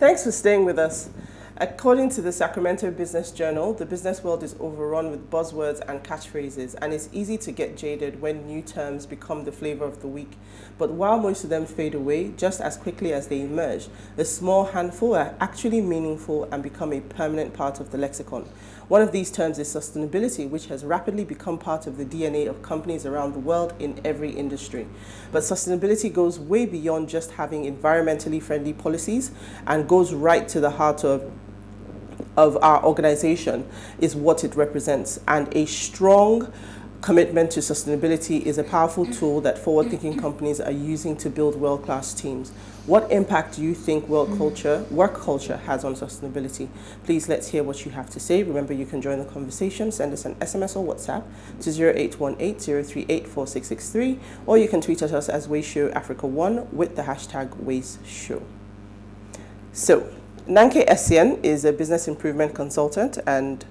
Thanks for staying with us. According to the Sacramento Business Journal, the business world is overrun with buzzwords and catchphrases, and it's easy to get jaded when new terms become the flavor of the week. But while most of them fade away, just as quickly as they emerge, a small handful are actually meaningful and become a permanent part of the lexicon. One of these terms is sustainability, which has rapidly become part of the DNA of companies around the world in every industry. But sustainability goes way beyond just having environmentally friendly policies and goes right to the heart of our organization, is what it represents. And a strong commitment to sustainability is a powerful tool that forward-thinking companies are using to build world-class teams. What impact do you think work culture has on sustainability? Please, let's hear what you have to say. Remember, you can join the conversation. Send us an SMS or WhatsApp to 0818-038-4663, or you can tweet at us as PlusTvAfrica1 with the hashtag WaysShow. So, Nanke Essien is a business improvement consultant, and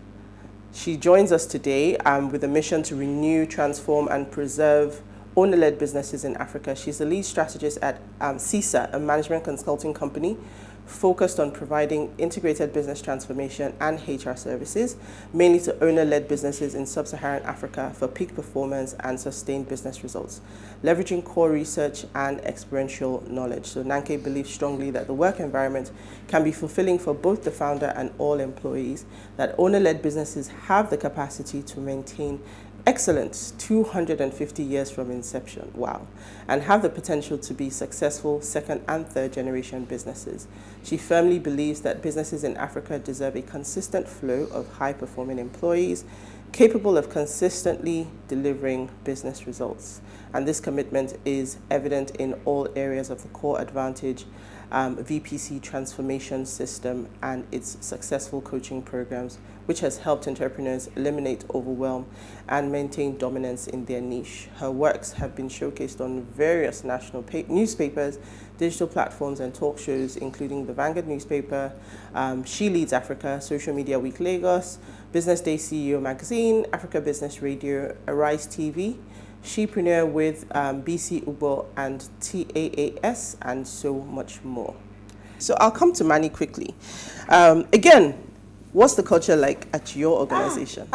she joins us today with a mission to renew, transform, and preserve owner-led businesses in Africa. She's the lead strategist at CISA, a management consulting company focused on providing integrated business transformation and HR services, mainly to owner-led businesses in sub-Saharan Africa for peak performance and sustained business results, leveraging core research and experiential knowledge. So Nanke believes strongly that the work environment can be fulfilling for both the founder and all employees, that owner-led businesses have the capacity to maintain excellence 250 years from inception, wow, and have the potential to be successful second and third generation businesses. She firmly believes that businesses in Africa deserve a consistent flow of high-performing employees capable of consistently delivering business results. And this commitment is evident in all areas of the core advantage VPC transformation system and its successful coaching programs, which has helped entrepreneurs eliminate overwhelm and maintain dominance in their niche. Her works have been showcased on various national newspapers, digital platforms, and talk shows, including the Vanguard newspaper, She Leads Africa, Social Media Week Lagos, Business Day CEO Magazine, Africa Business Radio, Arise TV, Shepreneur with BC Ubo and TAAS, and so much more. So I'll come to Manny quickly. Again, what's the culture like at your organization?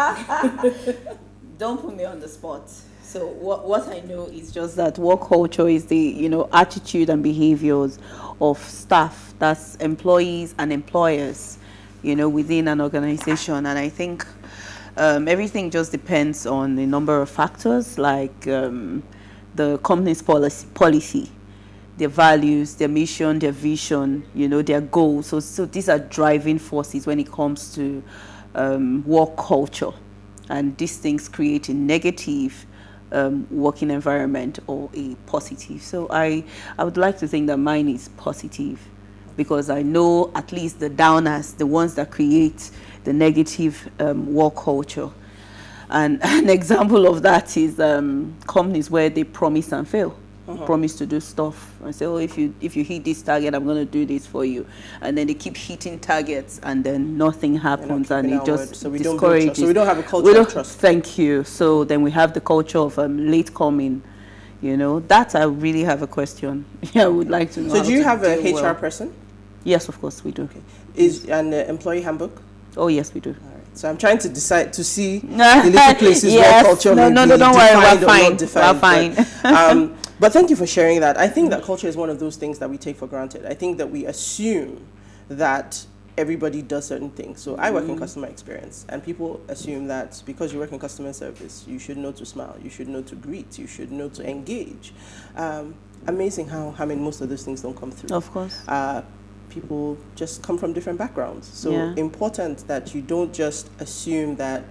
Don't put me on the spot. So what I know is just that work culture is the attitude and behaviors of staff, that's employees and employers, within an organization. And I think everything just depends on a number of factors, like the company's policy, their values, their mission, their vision, their goals. So these are driving forces when it comes to work culture. And these things create a negative working environment or a positive. So I would like to think that mine is positive, because I know at least the downers, the ones that create the negative work culture. And an example of that is companies where they promise and fail. Promise to do stuff and say, oh, if you hit this target, I'm going to do this for you. And then they keep hitting targets and then nothing happens, and it just discourages. So we don't have a culture of trust. Thank you. So then we have the culture of late coming. That I really have a question. Yeah, I would like to know. So do you have a HR person? Yes, of course we do. Okay. Is an employee handbook? Oh, yes, we do. All right. So I'm trying to decide to see the little places where culture may be don't worry, we're fine. We're fine. But thank you for sharing that. I think that culture is one of those things that we take for granted. I think that we assume that everybody does certain things. So I work in customer experience, and people assume that because you work in customer service, you should know to smile, you should know to greet, you should know to engage. Amazing how most of those things don't come through. Of course. People just come from different backgrounds. So important that you don't just assume that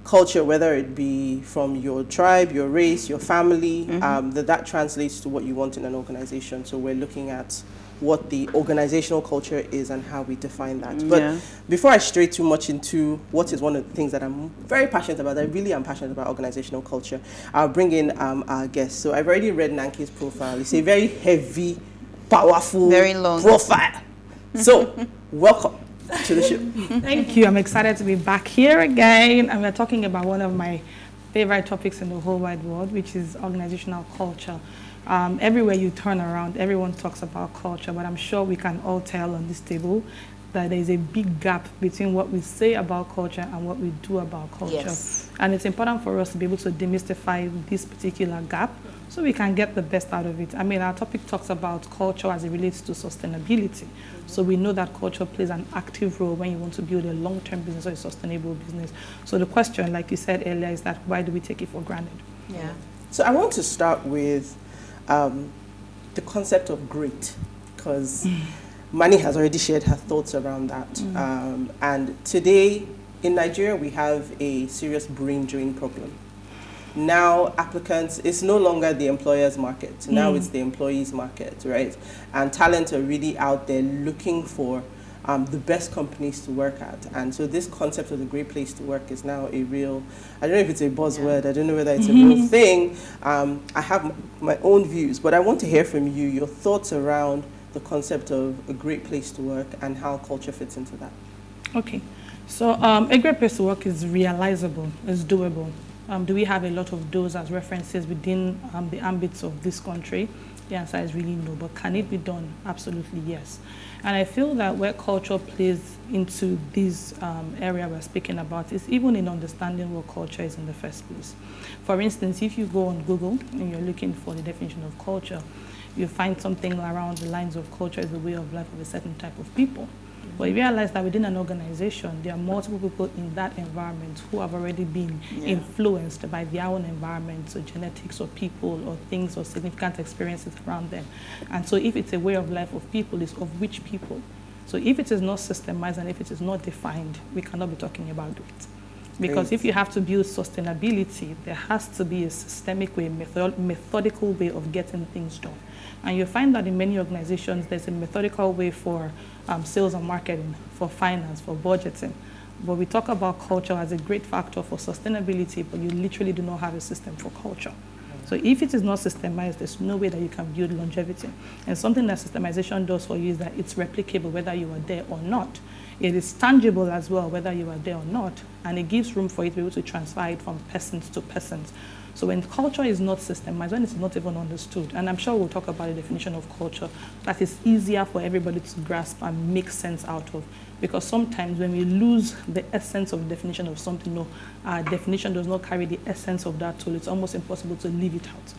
culture, whether it be from your tribe, your race, your family, that translates to what you want in an organization. So we're looking at what the organizational culture is and how we define that. But before I stray too much into what is one of the things that I'm very passionate about, I really am passionate about organizational culture, I'll bring in our guest. So I've already read Nanke's profile. It's a very heavy, powerful, very long profile. So welcome to the show. Thank you. I'm excited to be back here again, and we're talking about one of my favorite topics in the whole wide world, which is organizational culture. Everywhere you turn around, everyone talks about culture, but I'm sure we can all tell on this table that there is a big gap between what we say about culture and what we do about culture. Yes. And it's important for us to be able to demystify this particular gap so we can get the best out of it. I mean, our topic talks about culture as it relates to sustainability. So we know that culture plays an active role when you want to build a long-term business or a sustainable business. So the question, like you said earlier, is that why do we take it for granted? Yeah. So I want to start with the concept of great, because Mani has already shared her thoughts around that. And today in Nigeria, we have a serious brain drain problem. Now applicants, it's no longer the employer's market. Now it's the employee's market, right? And talent are really out there looking for the best companies to work at. And so this concept of the great place to work is now a real, I don't know if it's a buzzword, I don't know whether it's a real thing. I have my own views, but I want to hear from you, your thoughts around the concept of a great place to work and how culture fits into that. Okay, so a great place to work is realizable, is doable. Do we have a lot of those as references within the ambits of this country? The answer is really no, but can it be done? Absolutely yes. And I feel that where culture plays into this area we're speaking about is even in understanding what culture is in the first place. For instance, if you go on Google and you're looking for the definition of culture, you find something around the lines of culture is the way of life of a certain type of people. But you realize that within an organization, there are multiple people in that environment who have already been influenced by their own environment, so genetics or people or things or significant experiences around them. And so if it's a way of life of people, it's of which people. So if it is not systemized and if it is not defined, we cannot be talking about it. Because if you have to build sustainability, there has to be a systemic way, methodical way of getting things done. And you find that in many organizations, there's a methodical way for sales and marketing, for finance, for budgeting. But we talk about culture as a great factor for sustainability, but you literally do not have a system for culture. So if it is not systemized, there's no way that you can build longevity. And something that systemization does for you is that it's replicable whether you are there or not. It is tangible as well, whether you are there or not. And it gives room for you to be able to transfer it from persons to persons. So when culture is not systemized, when it's not even understood, and I'm sure we'll talk about the definition of culture, that is easier for everybody to grasp and make sense out of. Because sometimes when we lose the essence of the definition of something, no, our definition does not carry the essence of that tool, it's almost impossible to leave it out.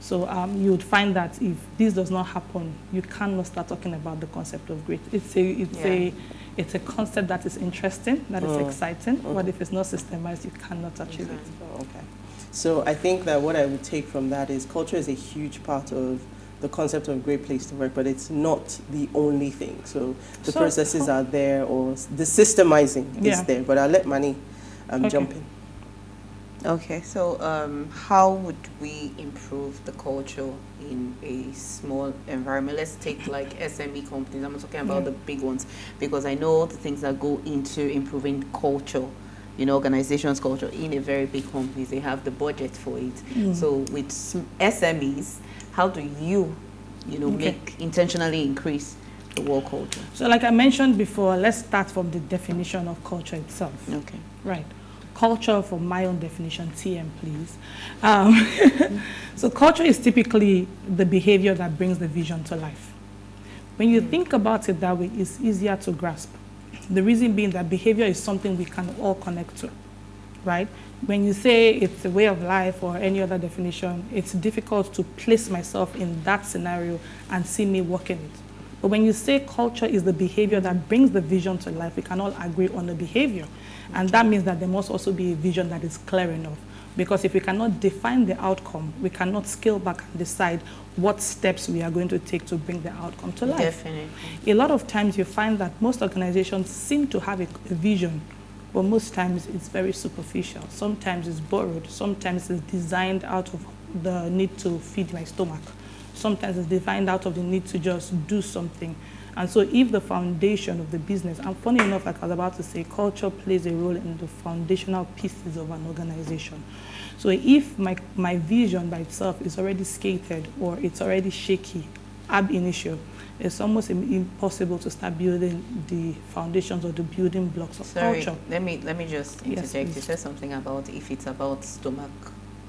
So you would find that if this does not happen, you cannot start talking about the concept of great. It's a concept that is interesting, that is exciting, but if it's not systemized, you cannot achieve it. Okay. So I think that what I would take from that is culture is a huge part of the concept of great place to work, but it's not the only thing. So the processes are there, or the systemizing is there. But I'll let Mani jump in. Okay, so how would we improve the culture in a small environment? Let's take like SME companies. I'm not talking about the big ones, because I know the things that go into improving culture, organizations' culture in a very big companies, they have the budget for it. So with SMEs, how do you, make intentionally increase the work culture? So like I mentioned before, let's start from the definition of culture itself. Okay. Right. Culture, for my own definition, TM, please. So culture is typically the behavior that brings the vision to life. When you think about it that way, it's easier to grasp. The reason being that behavior is something we can all connect to, right? When you say it's a way of life or any other definition, it's difficult to place myself in that scenario and see me working it. But when you say culture is the behavior that brings the vision to life, we can all agree on the behavior. And that means that there must also be a vision that is clear enough. Because if we cannot define the outcome, we cannot scale back and decide what steps we are going to take to bring the outcome to life. Definitely. A lot of times you find that most organizations seem to have a vision, but most times it's very superficial. Sometimes it's borrowed. Sometimes it's designed out of the need to feed my stomach. Sometimes it's defined out of the need to just do something. And so if the foundation of the business, and funny enough, like I was about to say, culture plays a role in the foundational pieces of an organization. So if my vision by itself is already skated or it's already shaky ab initio, it's almost impossible to start building the foundations or the building blocks of culture. Let me just interject. You said something about if it's about stomach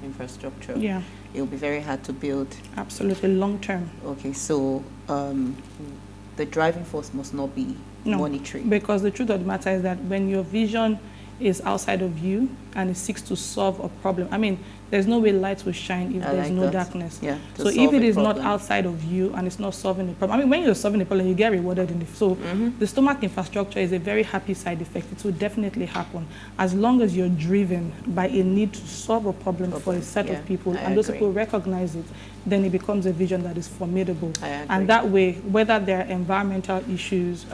infrastructure, Yeah, it'll be very hard to build. absolutely, long term. Okay, so the driving force must not be No, monetary. because the truth of the matter is that when your vision is outside of you and it seeks to solve a problem, I mean, there's no way light will shine if I there's like no that. darkness. Yeah. to So if solve it a is not problem. outside of you and it's not solving the problem, I mean, when you're solving the problem, you get rewarded in the so the stomach infrastructure is a very happy side effect. It will definitely happen as long as you're driven by a need to solve a problem for a set Yeah, of people, I and those agree. people recognize it. Then it becomes a vision that is formidable. I agree. And that way, whether there are environmental issues,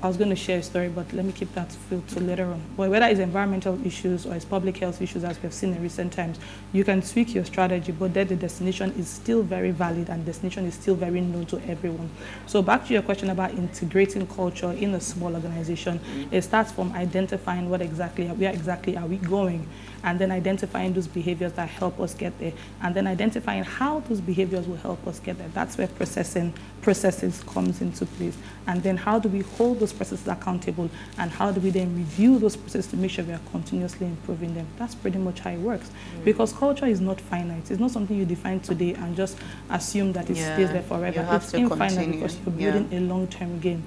I was going to share a story, but let me keep that to later on. But whether it's environmental issues or it's public health issues, as we've seen in recent times, you can tweak your strategy, but then the destination is still very valid and destination is still very known to everyone. So back to your question about integrating culture in a small organization, it starts from identifying where exactly are we going, and then identifying those behaviors that help us get there, and then identifying how those behaviors will help us get there. That's where processes comes into place. And then how do we hold those processes accountable, and how do we then review those processes to make sure we are continuously improving them? That's pretty much how it works. Because culture is not finite. It's not something you define today and just assume that it stays there forever. You have It's to infinite continue. because you're building a long-term game.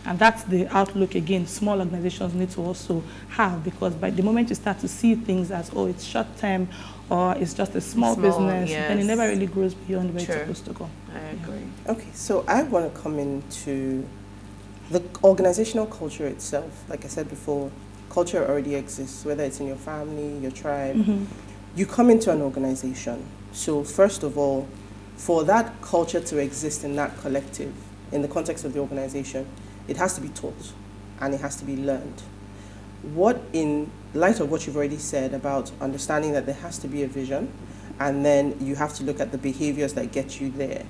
And that's the outlook, again, small organizations need to also have, because by the moment you start to see things as, oh, it's short-term or it's just a small business, then it never yes. really grows beyond where Sure. it's supposed to go. I agree. Okay, so I want to come into the organizational culture itself. Like I said before, culture already exists, whether it's in your family, your tribe. You come into an organization. So first of all, for that culture to exist in that collective, in the context of the organization, it has to be taught and it has to be learned. What, in light of what you've already said about understanding that there has to be a vision and then you have to look at the behaviors that get you there,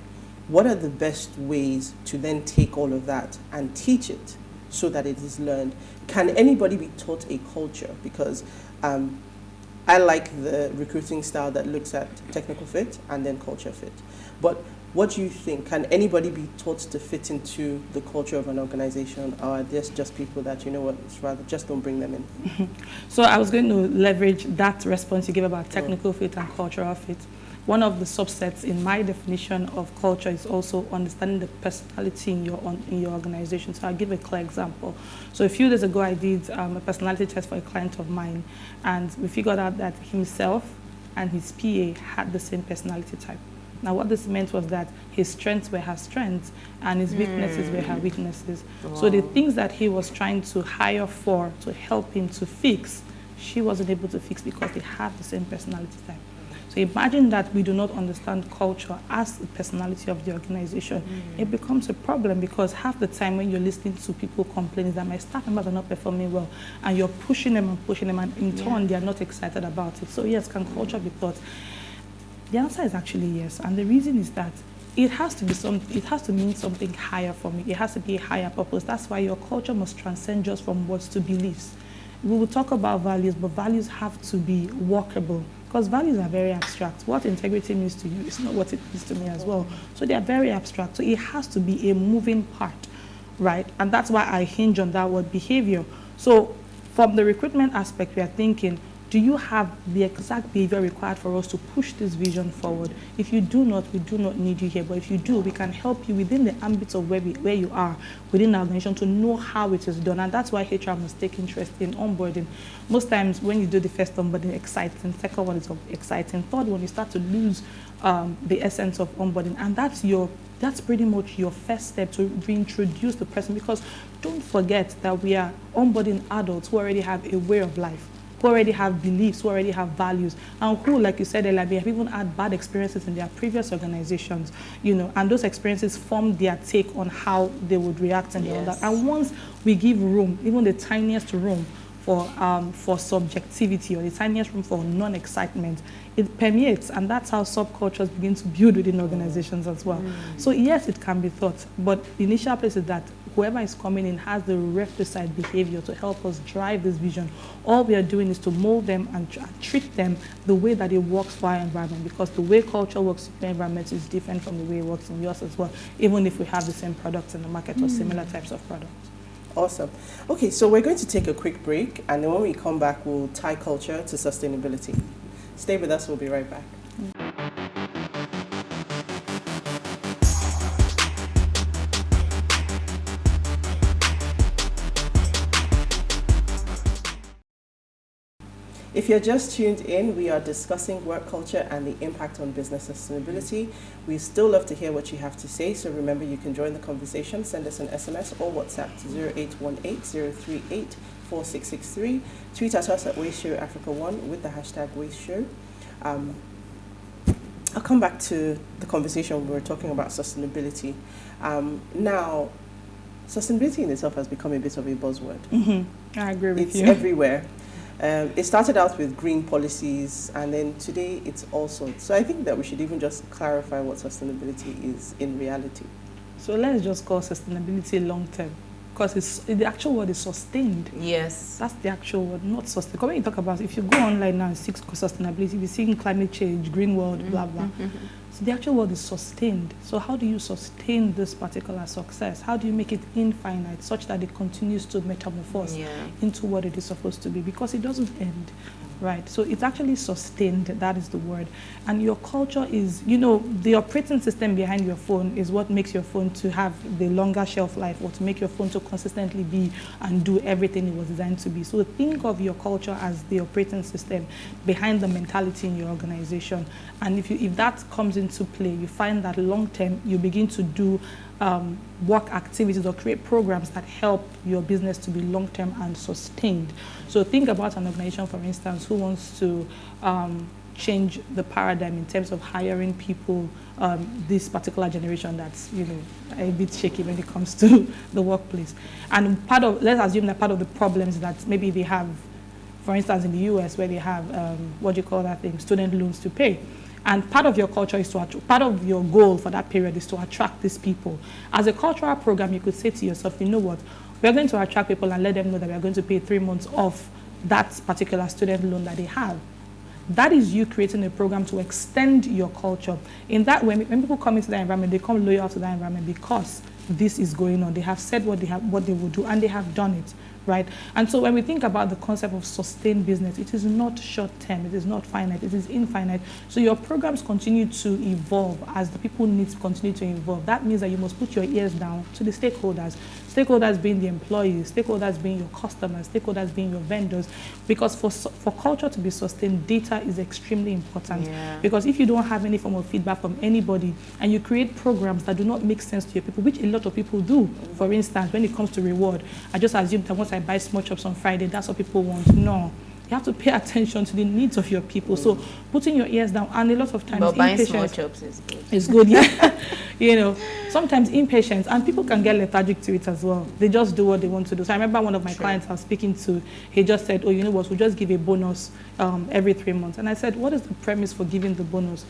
what are the best ways to then take all of that and teach it so that it is learned? Can anybody be taught a culture? Because I like the recruiting style that looks at technical fit and then culture fit. But what do you think? Can anybody be taught to fit into the culture of an organization, or are there just people that, you know what, it's rather just don't bring them in? So I was going to leverage that response you gave about technical fit and cultural fit. One of the subsets in my definition of culture is also understanding the personality in your organization. So I'll give a clear example. So a few days ago, I did a personality test for a client of mine, and we figured out that himself and his PA had the same personality type. Now, what this meant was that his strengths were her strengths and his weaknesses were her weaknesses. Wow. So the things that he was trying to hire for, to help him to fix, she wasn't able to fix because they have the same personality type. So imagine that we do not understand culture as the personality of the organization. It becomes a problem, because half the time when you're listening to people complaining that my staff members are not performing well, and you're pushing them, and in turn they are not excited about it. So yes, can culture be taught? The answer is actually yes, and the reason is that it has to mean something higher for me. It has to be a higher purpose. That's why your culture must transcend just from words to beliefs. We will talk about values, but values have to be workable, because values are very abstract. What integrity means to you is not what it means to me as well. So they are very abstract. So it has to be a moving part, right? And that's why I hinge on that word behavior. So from the recruitment aspect, we are thinking, do you have the exact behavior required for us to push this vision forward? If you do not, we do not need you here. But if you do, we can help you within the ambit of where you are within our organization to know how it is done. And that's why HR must take interest in onboarding. Most times when you do the first onboarding, exciting. Second one is exciting. Third one, you start to lose the essence of onboarding. And that's pretty much your first step to reintroduce the person. Because don't forget that we are onboarding adults who already have a way of life, who already have beliefs, who already have values, and who, like you said earlier, they have even had bad experiences in their previous organizations, and those experiences form their take on how they would react and all that. And once we give room, even the tiniest room for subjectivity, or the tiniest room for non-excitement, it permeates, and that's how subcultures begin to build within organizations as well. So yes, it can be taught, but the initial place is that whoever is coming in has the requisite behavior to help us drive this vision. All we are doing is to mold them and treat them the way that it works for our environment, because the way culture works in your environment is different from the way it works in yours as well, even if we have the same products in the market or similar types of products. Awesome. Okay, so we're going to take a quick break, and then when we come back, we'll tie culture to sustainability. Stay with us, we'll be right back. If you're just tuned in, we are discussing work culture and the impact on business sustainability. We still love to hear what you have to say, so remember you can join the conversation. Send us an SMS or WhatsApp to 0818-038-4663. Tweet at us at PlusTvAfrica1 with the hashtag WasteShow. I'll come back to the conversation we were talking about sustainability. Now, sustainability in itself has become a bit of a buzzword. I agree with you. It's everywhere. It started out with green policies, and then today it's also. So I think that we should even just clarify what sustainability is in reality. So let's just call sustainability long term, because the actual word is sustained. Yes. That's the actual word, not sustained. When you talk about, if you go online now and seek sustainability, you're seeing climate change, green world, blah, blah. So the actual word is sustained. So how do you sustain this particular success? How do you make it infinite such that it continues to metamorphose into what it is supposed to be? Because it doesn't end, right? So it's actually sustained, that is the word. And your culture is, the operating system behind your phone is what makes your phone to have the longer shelf life, or to make your phone to consistently be and do everything it was designed to be. So think of your culture as the operating system behind the mentality in your organization. And if that comes into play, you find that long term you begin to do work activities or create programs that help your business to be long term and sustained. So think about an organization, for instance, who wants to change the paradigm in terms of hiring people, this particular generation that's a bit shaky when it comes to the workplace. And let's assume that part of the problems that maybe they have, for instance, in the US, where they have student loans to pay. And part of your culture is part of your goal for that period is to attract these people. As a cultural program, you could say to yourself, you know what, we're going to attract people and let them know that we're going to pay 3 months off that particular student loan that they have. That is you creating a program to extend your culture. In that way, when people come into that environment, they come loyal to that environment because this is going on. They have said what they will do, and they have done it. Right? And so when we think about the concept of sustained business, it is not short term, it is not finite, it is infinite. So your programs continue to evolve as the people need to continue to evolve. That means that you must put your ears down to the stakeholders. Stakeholders being the employees, stakeholders being your customers, stakeholders being your vendors. Because for culture to be sustained, data is extremely important. Yeah. Because if you don't have any form of feedback from anybody and you create programs that do not make sense to your people, which a lot of people do, for instance, when it comes to reward, I just assume that once I buy small chops on Friday, that's what people want. No. You have to pay attention to the needs of your people. So putting your ears down, and a lot of times but buying small chops is good. It's good, yeah. Sometimes impatience, and people can get lethargic to it as well. They just do what they want to do. So I remember one of my clients I was speaking to, he just said, oh, you know what, we'll just give a bonus every 3 months. And I said, what is the premise for giving the bonus?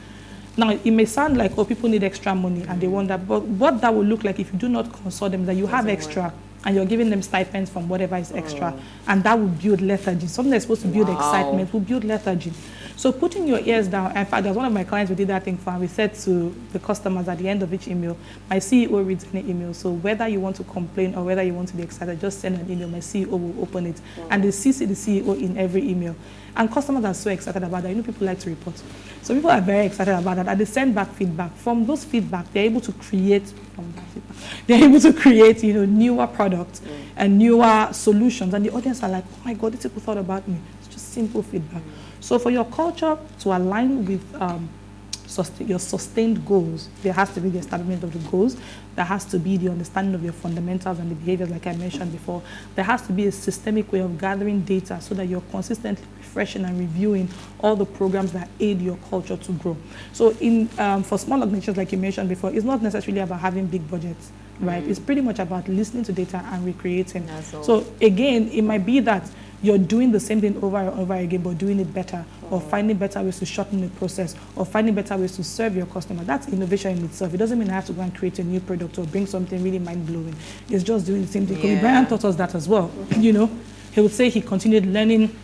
Now, it may sound like, oh, people need extra money and they want that, but what that will look like if you do not consult them, that you have extra, and you're giving them stipends from whatever is extra, and that will build lethargy. Something that's supposed to build excitement will build lethargy. So putting your ears down, in fact, there's one of my clients who did that thing for, and we said to the customers at the end of each email, my CEO reads any email, so whether you want to complain or whether you want to be excited, just send an email, my CEO will open it, and they CC the CEO in every email. And customers are so excited about that. People like to report. So people are very excited about that, and they send back feedback. From those feedback, they're able to create newer products and newer solutions. And the audience are like, oh my God, these people thought about me. It's just simple feedback. So for your culture to align with your sustained goals, there has to be the establishment of the goals. There has to be the understanding of your fundamentals and the behaviors, like I mentioned before. There has to be a systemic way of gathering data so that you're consistently refreshing and reviewing all the programs that aid your culture to grow. So for small organizations, like you mentioned before, it's not necessarily about having big budgets, right? It's pretty much about listening to data and recreating. So again, it might be that you're doing the same thing over and over again, but doing it better, or finding better ways to shorten the process, or finding better ways to serve your customer. That's innovation in itself. It doesn't mean I have to go and create a new product or bring something really mind-blowing. It's just doing the same thing. Kobe Bryant taught us that as well. He would say he continued learning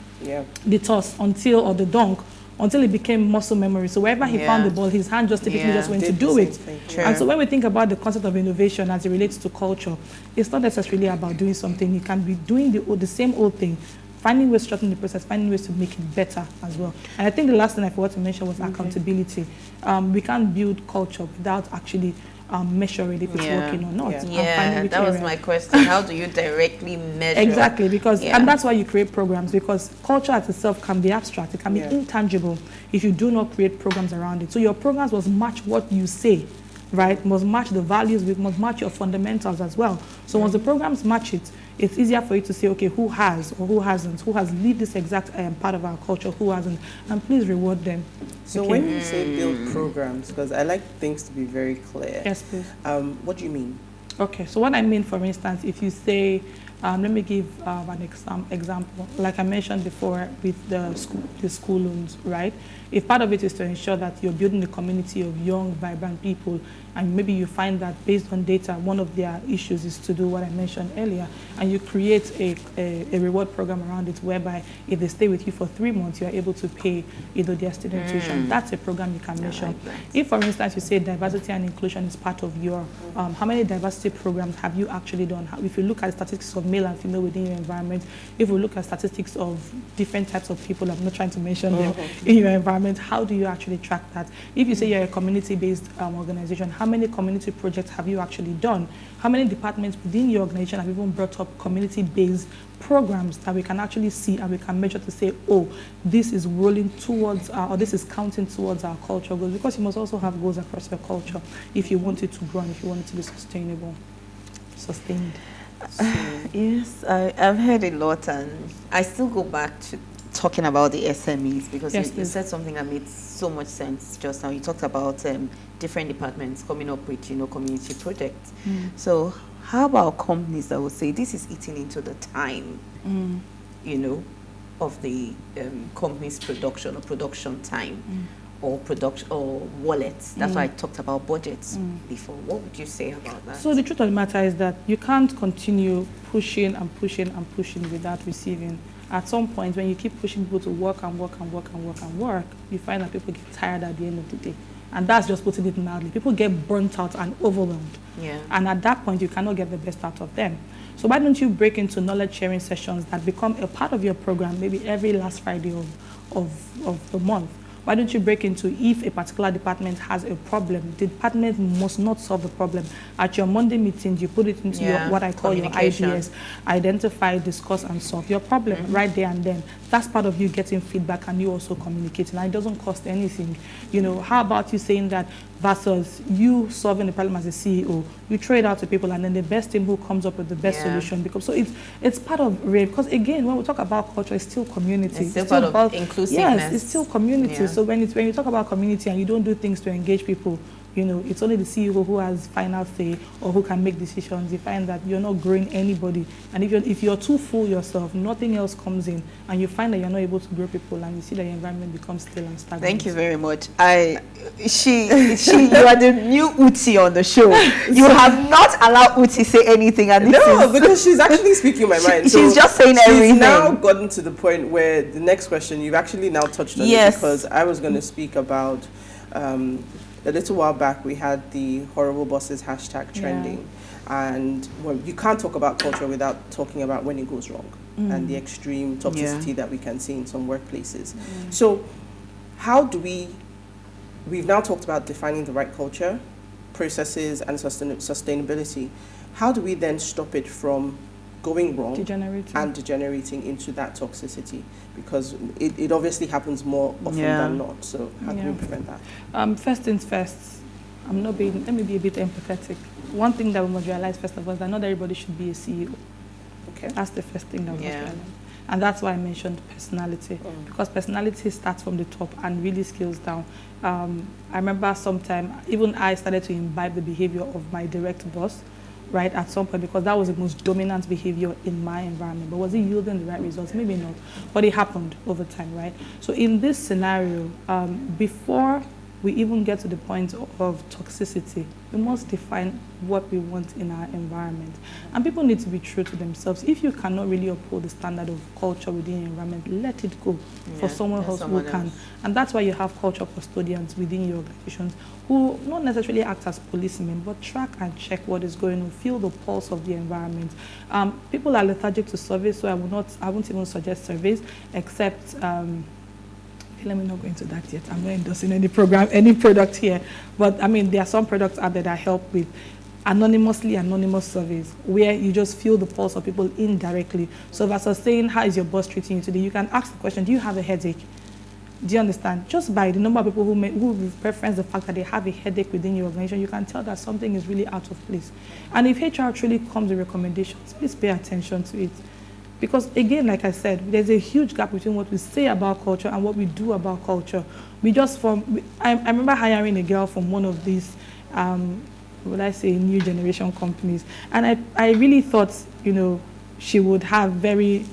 the toss or the dunk until it became muscle memory. So wherever he found the ball, his hand just typically just went to do it. And so when we think about the concept of innovation as it relates to culture, it's not necessarily about doing something. You can be doing the same old thing finding ways to shorten the process, finding ways to make it better as well. And I think the last thing I forgot to mention was accountability. We can't build culture without actually measuring if it's working or not. Yeah, that was my question. How do you directly measure? Exactly, because and that's why you create programs, because culture as itself can be abstract, it can be intangible if you do not create programs around it. So your programs must match what you say, right? Must match the values, must match your fundamentals as well. So once the programs match it, it's easier for you to say, okay, who has or who hasn't, who has lived this exact part of our culture, who hasn't, and please reward them. So when you say build programs, because I like things to be very clear. Yes, please. What do you mean? Okay, so what I mean, for instance, if you say, let me give an example. Like I mentioned before with the school loans, right? If part of it is to ensure that you're building a community of young, vibrant people, and maybe you find that based on data, one of their issues is to do what I mentioned earlier, and you create a reward program around it whereby if they stay with you for 3 months, you are able to pay their student tuition. That's a program you can mention. Like if, for instance, you say diversity and inclusion is part of your, how many diversity programs have you actually done? If you look at statistics of male and female within your environment, if we look at statistics of different types of people, I'm not trying to mention them, in your environment, how do you actually track that? If you say you're a community-based organization, how many community projects have you actually done? How many departments within your organization have even brought up community-based programs that we can actually see and we can measure to say, oh, this is rolling towards, or this is counting towards our culture goals? Because you must also have goals across your culture if you want it to grow and if you want it to be sustained. Yes, I've heard a lot, and I still go back to talking about the SMEs because you said something that made so much sense just now. You talked about different departments coming up with, community projects. So how about companies that will say this is eating into the time, of the company's production or production time? Or production or wallets. That's why I talked about budgets before. What would you say about that? So the truth of the matter is that you can't continue pushing and pushing and pushing without receiving. At some point, when you keep pushing people to work and work and work and work and work, you find that people get tired at the end of the day. And that's just putting it mildly. People get burnt out and overwhelmed. Yeah. And at that point, you cannot get the best out of them. So why don't you break into knowledge sharing sessions that become a part of your program, maybe every last Friday of the month? Why don't you break into, if a particular department has a problem, the department must not solve the problem. At your Monday meetings, you put it into your, what I call your IDS, identify, discuss, and solve your problem right there and then. That's part of you getting feedback and you also communicating. And it doesn't cost anything. How about you saying that versus you solving the problem as a CEO, you throw it out to people and then the best team who comes up with the best solution becomes. So it's part of because again, when we talk about culture, it's still community. It's still part of inclusiveness. Yes, it's still community. Yeah. So when you talk about community and you don't do things to engage people, it's only the CEO who has final say or who can make decisions. You find that you're not growing anybody. And if you're too full yourself, nothing else comes in. And you find that you're not able to grow people and you see that your environment becomes still and stagnant. Thank you very much. You are the new Uti on the show. You have not allowed Uti say anything. And because she's actually speaking my mind. She's just saying everything. She's now gotten to the point where the next question, you've actually now touched on it, because I was going to speak about a little while back, we had the horrible bosses hashtag trending. And you can't talk about culture without talking about when it goes wrong and the extreme toxicity that we can see in some workplaces. So how do we've now talked about defining the right culture, processes, and sustainability. How do we then stop it from going wrong and degenerating into that toxicity? Because it obviously happens more often than not. So how do we prevent that? First things first, let me be a bit empathetic. One thing that we must realize first of all is that not everybody should be a CEO. Okay. That's the first thing that we must realize. And that's why I mentioned personality, because personality starts from the top and really scales down. I remember sometime, even I started to imbibe the behavior of my direct boss, right, at some point, because that was the most dominant behavior in my environment. But was it yielding the right results? Maybe not. But it happened over time, right? So in this scenario, before we even get to the point of toxicity, we must define what we want in our environment. And people need to be true to themselves. If you cannot really uphold the standard of culture within your environment, let it go for someone else who can. And that's why you have culture custodians within your organizations who not necessarily act as policemen, but track and check what is going on, feel the pulse of the environment. People are lethargic to surveys, so I won't even suggest surveys, except let me not go into that yet. I'm not endorsing any program, any product here. But I mean, there are some products out there that help with anonymous surveys where you just feel the pulse of people indirectly. So versus saying, how is your boss treating you today? You can ask the question, do you have a headache? Do you understand? Just by the number of people who reference the fact that they have a headache within your organization, you can tell that something is really out of place. And if HR truly comes with recommendations, please pay attention to it. Because again, like I said, there's a huge gap between what we say about culture and what we do about culture. I remember hiring a girl from one of these, new generation companies. And I really thought, she would have very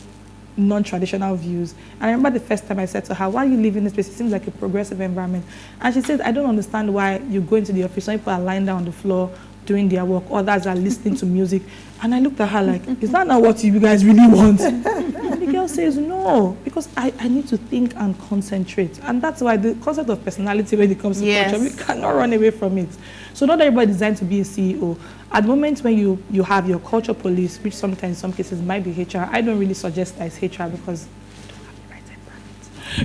non-traditional views. And I remember the first time I said to her, why are you leaving this place? It seems like a progressive environment. And she said, I don't understand why you go into the office, some people are lying down on the floor doing their work, others are listening to music. And I looked at her like, is that not what you guys really want? And the girl says, no, because I need to think and concentrate. And that's why the concept of personality when it comes to culture, we cannot run away from it. So not everybody is designed to be a CEO. At the moment when you have your culture police, which sometimes in some cases might be HR, I don't really suggest that it's HR because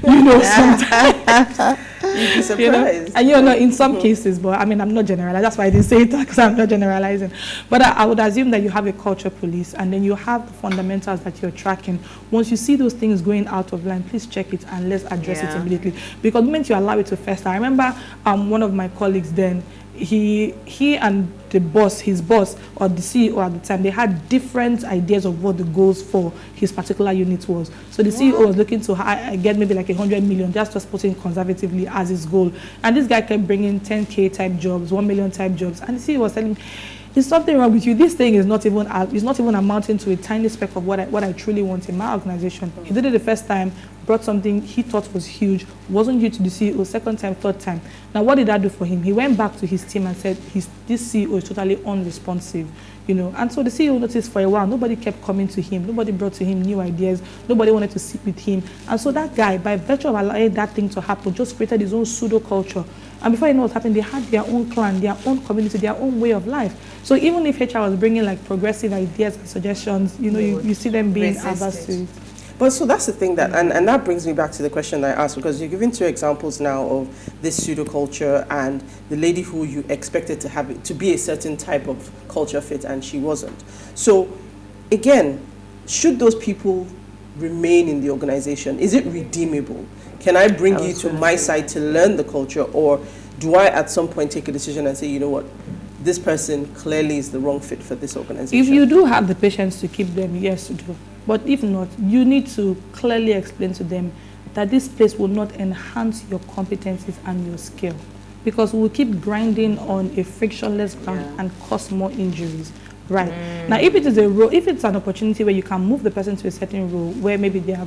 sometimes. You'd be surprised. And in some cases, but I mean, I'm not generalizing. That's why I didn't say it, because I'm not generalizing. But I would assume that you have a culture police, and then you have the fundamentals that you're tracking. Once you see those things going out of line, please check it and let's address it immediately. Because the moment you allow it to fester, I remember one of my colleagues then, he and his boss, or the CEO at the time, they had different ideas of what the goals for his particular unit was. So the CEO was looking to get maybe like 100 million, just putting conservatively as his goal. And this guy kept bringing 10K type jobs, 1 million type jobs. And the CEO was telling me, there's something wrong with you. This thing is not even amounting to a tiny speck of what I truly want in my organization. He did it the first time, brought something he thought was huge, wasn't huge to the CEO, second time, third time. Now, what did that do for him? He went back to his team and said, this CEO is totally unresponsive, And so the CEO noticed for a while, nobody kept coming to him, nobody brought to him new ideas, nobody wanted to sit with him. And so that guy, by virtue of allowing that thing to happen, just created his own pseudo culture. And before you know what happened, they had their own clan, their own community, their own way of life. So even if HR was bringing like progressive ideas and suggestions, you see them being averse to it. But so that's the thing that, and that brings me back to the question I asked, because you're giving 2 examples now of this pseudo culture and the lady who you expected to have it, to be a certain type of culture fit, and she wasn't. So again, should those people remain in the organization? Is it redeemable? Can I bring you to my side to learn the culture, or do I at some point take a decision and say, you know what, this person clearly is the wrong fit for this organization? If you do have the patience to keep them, yes, you do. But if not, you need to clearly explain to them that this place will not enhance your competencies and your skill, because we'll keep grinding on a frictionless ground and cause more injuries. Right. Now, if it is a role, if it's an opportunity where you can move the person to a certain role where maybe they are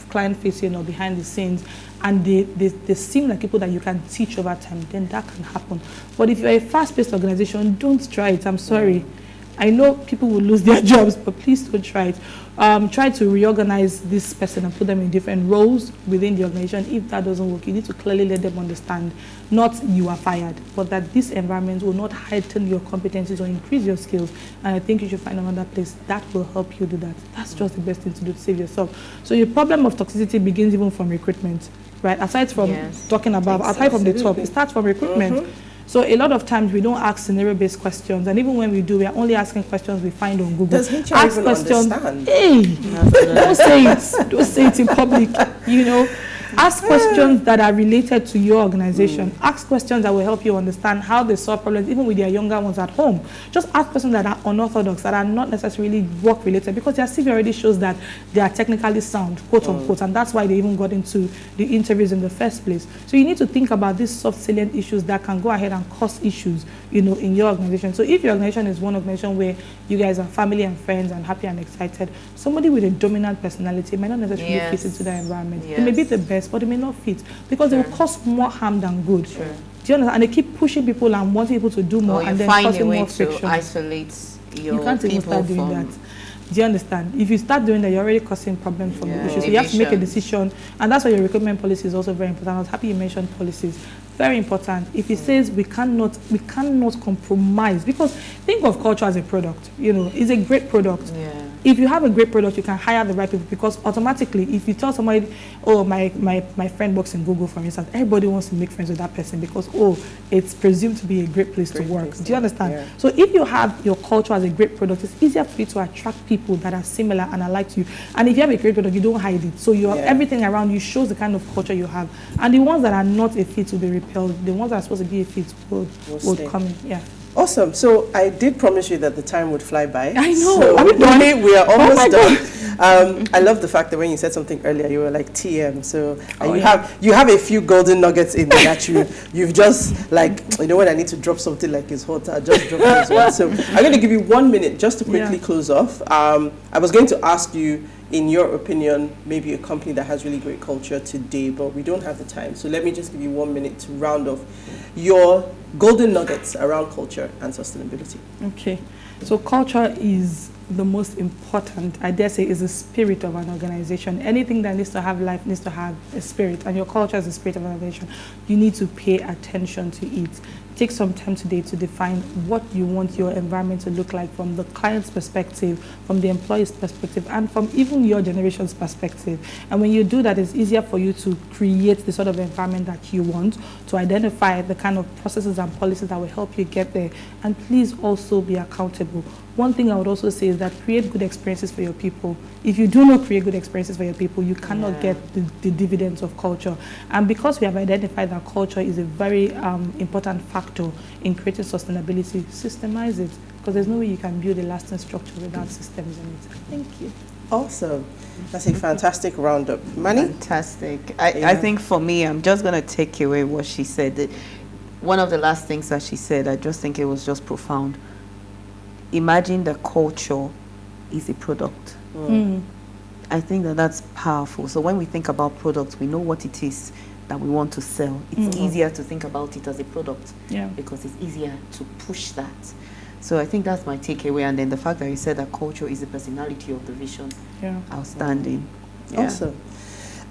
client facing or behind the scenes, and they seem like people that you can teach over time, then that can happen. But if you're a fast-paced organization, don't try it. I'm sorry. I know people will lose their jobs, but please don't try it. Try to reorganize this person and put them in different roles within the organization. If that doesn't work, you need to clearly let them understand, not you are fired, but that this environment will not heighten your competencies or increase your skills. And I think you should find another place that will help you do that. That's just the best thing to do to save yourself. So your problem of toxicity begins even from recruitment, right? Aside from talking about, aside from the top, it starts from recruitment. So a lot of times we don't ask scenario-based questions, and even when we do, we are only asking questions we find on Google. Does HR ask even questions, understand? Hey, don't say it. Don't say it in public. Ask questions that are related to your organization. Ask questions that will help you understand how they solve problems, even with their younger ones at home. Just ask questions that are unorthodox, that are not necessarily work-related, because their CV already shows that they are technically sound, quote-unquote, and that's why they even got into the interviews in the first place. So you need to think about these soft, salient issues that can go ahead and cause issues, in your organization. So if your organization is one organization where you guys are family and friends and happy and excited, somebody with a dominant personality might not necessarily fit into that environment. It may be the best dress, but they may not fit because they will cause more harm than good. Sure. Do you understand? And they keep pushing people and wanting people to do more, Or and you then find a causing way more to friction. isolate your You can't even people start doing from that. Do you understand? If you start doing that, you're already causing problems from the issue. So you have to make a decision, and that's why your recruitment policy is also very important. I was happy you mentioned policies. Very important. If it says we cannot compromise, because think of culture as a product. You know, it's a great product. Yeah. If you have a great product, you can hire the right people, because automatically, if you tell somebody, oh, my friend works in Google, for instance, everybody wants to make friends with that person because, oh, it's presumed to be a great place to work. Do you understand? Yeah. So if you have your culture as a great product, it's easier for you to attract people that are similar and are like you. And if you have a great product, you don't hide it. So your everything around you shows the kind of culture you have. And the ones that are not a fit will be repelled. The ones that are supposed to be a fit will come in. Yeah. Awesome. So I did promise you that the time would fly by. I know. So Are we done? we are almost done. I love the fact that when you said something earlier, you were like TM. So you have a few golden nuggets in there that you've just, like, you know, when I need to drop something like it's hot, I just drop it as well. So I'm going to give you 1 minute just to quickly close off. I was going to ask you, in your opinion, maybe a company that has really great culture today, but we don't have the time. So let me just give you 1 minute to round off your golden nuggets around culture and sustainability. Okay. So culture is the most important, I dare say, is the spirit of an organization. Anything that needs to have life needs to have a spirit, and your culture is the spirit of an organization. You need to pay attention to it. Take some time today to define what you want your environment to look like from the client's perspective, from the employee's perspective, and from even your generation's perspective. And when you do that, it's easier for you to create the sort of environment that you want, to identify the kind of processes and policies that will help you get there. And please also be accountable. One thing I would also say is that create good experiences for your people. If you do not create good experiences for your people, you cannot get the dividends of culture. And because we have identified that culture is a very important factor in creating sustainability, systemize it, because there's no way you can build a lasting structure without systems in it. Thank you. Awesome. That's a fantastic roundup. Manny? Fantastic. I think for me, I'm just going to take away what she said. One of the last things that she said, I just think it was just profound. Imagine the culture is a product. I think that's powerful. So when we think about products, we know what it is that we want to sell. It's easier to think about it as a product because it's easier to push that. So I think that's my takeaway. And then the fact that you said that culture is the personality of the vision. Outstanding. Awesome.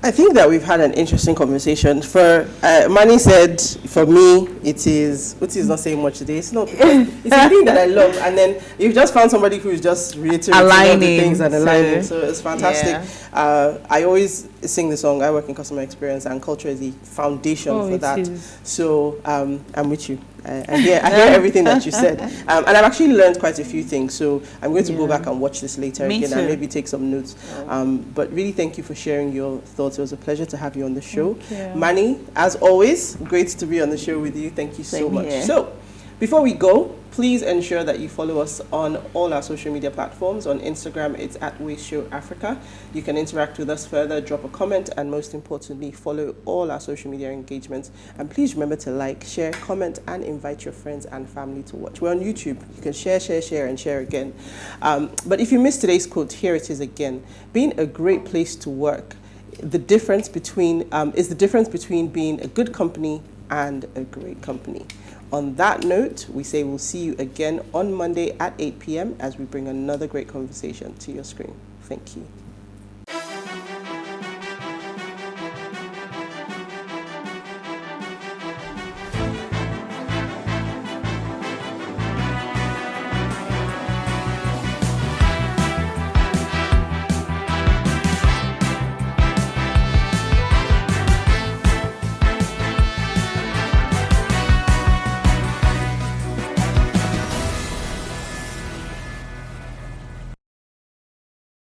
I think that we've had an interesting conversation. For Manny said, for me, it is not saying much today. It's not. It's a thing that I love, and then you've just found somebody who's just reiterating all the things and aligning. So it's fantastic. I always sing the song. I work in customer experience, and culture is the foundation for that. So I'm with you. I hear everything that you said, and I've actually learned quite a few things. So I'm going to go back and watch this later again and maybe take some notes. But really, thank you for sharing your thoughts. It was a pleasure to have you on the show. Manny, as always, great to be on the show with you. Thank you so much. So before we go, please ensure that you follow us on all our social media platforms. On Instagram, it's at PlusTvAfrica. You can interact with us further, drop a comment, and most importantly, follow all our social media engagements. And please remember to like, share, comment, and invite your friends and family to watch. We're on YouTube. You can share, and share again. But if you missed today's quote, here it is again. Being a great place to work, the difference between being a good company and a great company. On that note, we say we'll see you again on Monday at 8 p.m. as we bring another great conversation to your screen. Thank you.